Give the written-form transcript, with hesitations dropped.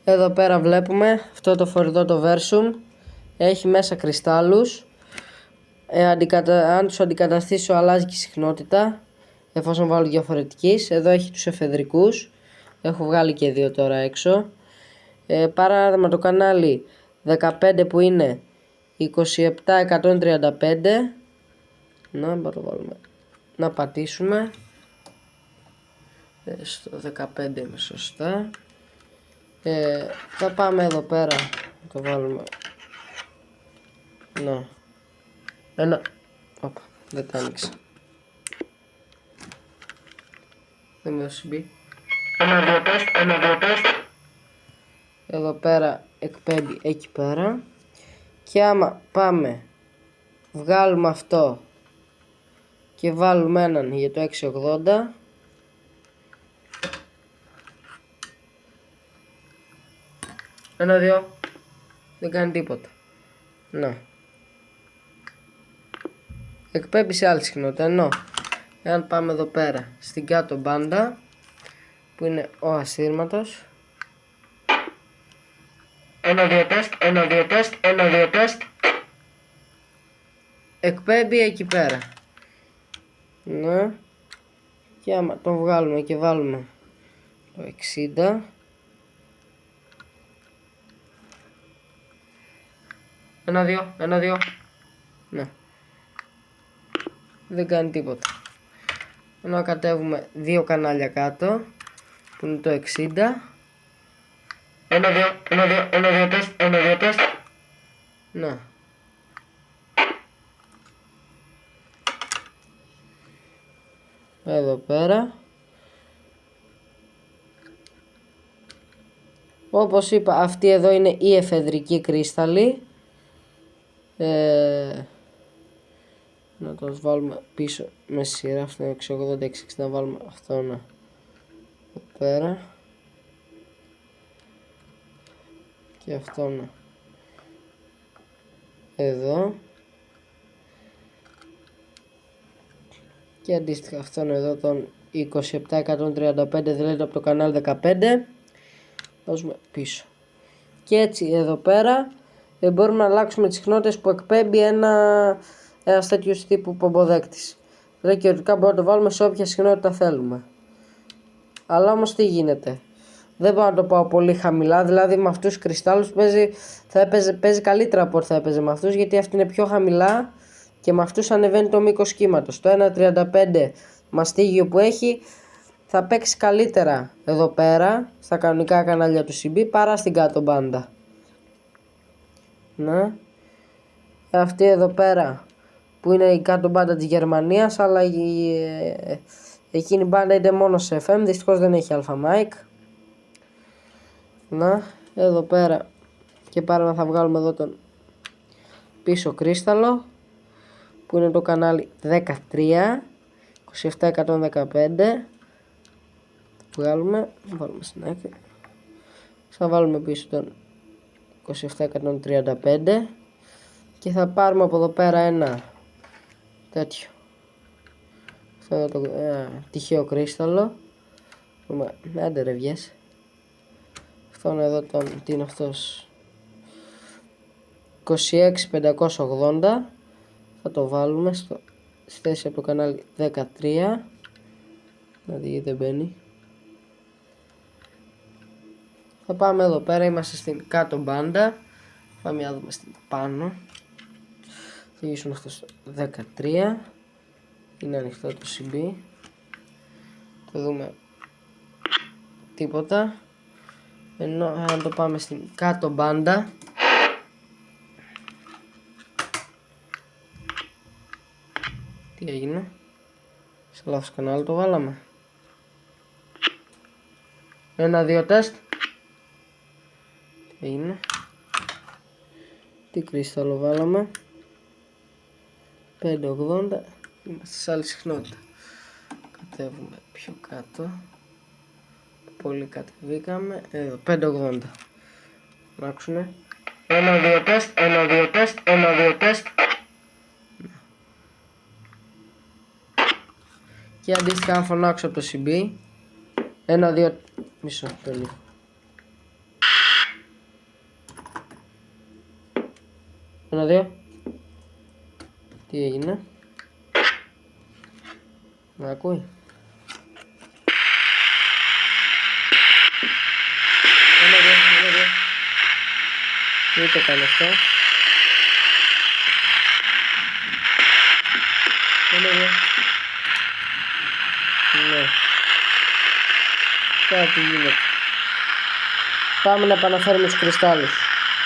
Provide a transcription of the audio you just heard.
Εδώ πέρα βλέπουμε αυτό το φορητό το Versum. Έχει μέσα κρυστάλλους. Αν τους αντικαταστήσω αλλάζει και η συχνότητα, εφόσον βάλω διαφορετικής. Εδώ έχει τους εφεδρικούς. Έχω βγάλει και δύο τώρα έξω. Παράδειγμα το κανάλι 15 που είναι 27-135. Να το βάλουμε. Να πατήσουμε. Στο 15 είναι σωστά. Θα πάμε εδώ πέρα. Το βάλουμε. Να. Όπα, δεν τα άνοιξα. Δεν με δώσει μπει. Ένα δύο τεστ. Εδώ πέρα εκπέμπει εκεί πέρα. Και άμα πάμε βγάλουμε αυτό και βάλουμε έναν για το 680, ένα δύο, δεν κάνει τίποτα. Να, εκπέμπει σε άλλη συχνότητα. Ενώ εάν πάμε εδώ πέρα στην κάτω μπάντα που είναι ο ασύρματος, ένα δύο τεστ, εκπέμπει εκεί πέρα. Ναι. Και άμα τον βγάλουμε και βάλουμε το 60, ένα δύο, ναι, δεν κάνει τίποτα. Ενώ κατέβουμε δύο κανάλια κάτω που είναι το 60, ένα δύο τεστ, ναι. Εδώ πέρα. Όπως είπα, αυτή εδώ είναι η εφεδρική κρύσταλλη. Να το βάλουμε πίσω με σειρά. Αυτό είναι 680, 660. Να βάλουμε αυτό εδώ πέρα. Και αυτό εδώ. Και αντίστοιχα αυτόν εδώ τον 27-135, δηλαδή από το κανάλι 15. Βάζουμε πίσω. Και έτσι εδώ πέρα μπορούμε να αλλάξουμε τις συχνότητες που εκπέμπει ένας τέτοιος τύπου πομποδέκτης. Δηλαδή θεωρητικά μπορούμε να το βάλουμε σε όποια συχνότητα θέλουμε. Αλλά όμως τι γίνεται. Δεν μπορώ να το πάω πολύ χαμηλά, δηλαδή με αυτούς τους κρυστάλλους παίζει καλύτερα από ό,τι θα έπαιζε με αυτούς, γιατί αυτή είναι πιο χαμηλά και με αυτούς ανεβαίνει το μήκος κύματος. Το 1.35 μαστίγιο που έχει θα παίξει καλύτερα εδώ πέρα στα κανονικά κανάλια του CB παρά στην κάτω μπάντα. Ναι. Αυτή εδώ πέρα που είναι η κάτω μπάντα της Γερμανίας, αλλά εκείνη η μπάντα είναι μόνο σε FM, δυστυχώς δεν έχει αλφα mic. Να, εδώ πέρα και πάρουμε, θα βγάλουμε εδώ τον πίσω κρύσταλλο που είναι το κανάλι 13 27-115. Βγάλουμε, βάλουμε στην άκρη. Θα βάλουμε πίσω τον 27-135 και θα πάρουμε από εδώ πέρα ένα τέτοιο, αυτό είναι το τυχαίο κρύσταλλο. Άντε ρε βγες. Αυτόν εδώ τι είναι αυτός, 26-580. Θα το βάλουμε στη θέση από το κανάλι 13. Δηλαδή δεν μπαίνει. Θα πάμε εδώ πέρα, είμαστε στην κάτω μπάντα. Πάμε να δούμε στην πάνω. Θα γυρίσουμε αυτό στο 13. Είναι ανοιχτό το CB. Θα δούμε τίποτα. Ενώ αν το πάμε στην κάτω μπάντα, τι έγινε, σε λάθος κανάλι το βάλαμε. Ένα δύο τεστ. Τι έγινε, τι κρύσταλλο βάλαμε, 580. Είμαστε σε άλλη συχνότητα. Κατέβουμε πιο κάτω, πολύ κατεβήκαμε. Εδώ 580. Να άκουσουμε. Ένα δύο τεστ. Και αντίστοιχα αν φωνάξω από το CB, ένα δύο, μισό το λίγο. 1-2. Τι έγινε? Με ακούει? 1-2. Τι το κάνω αυτό? 1-2. Ναι. Κάτι γίνεται. Πάμε να επαναφέρουμε τους κρυστάλλους.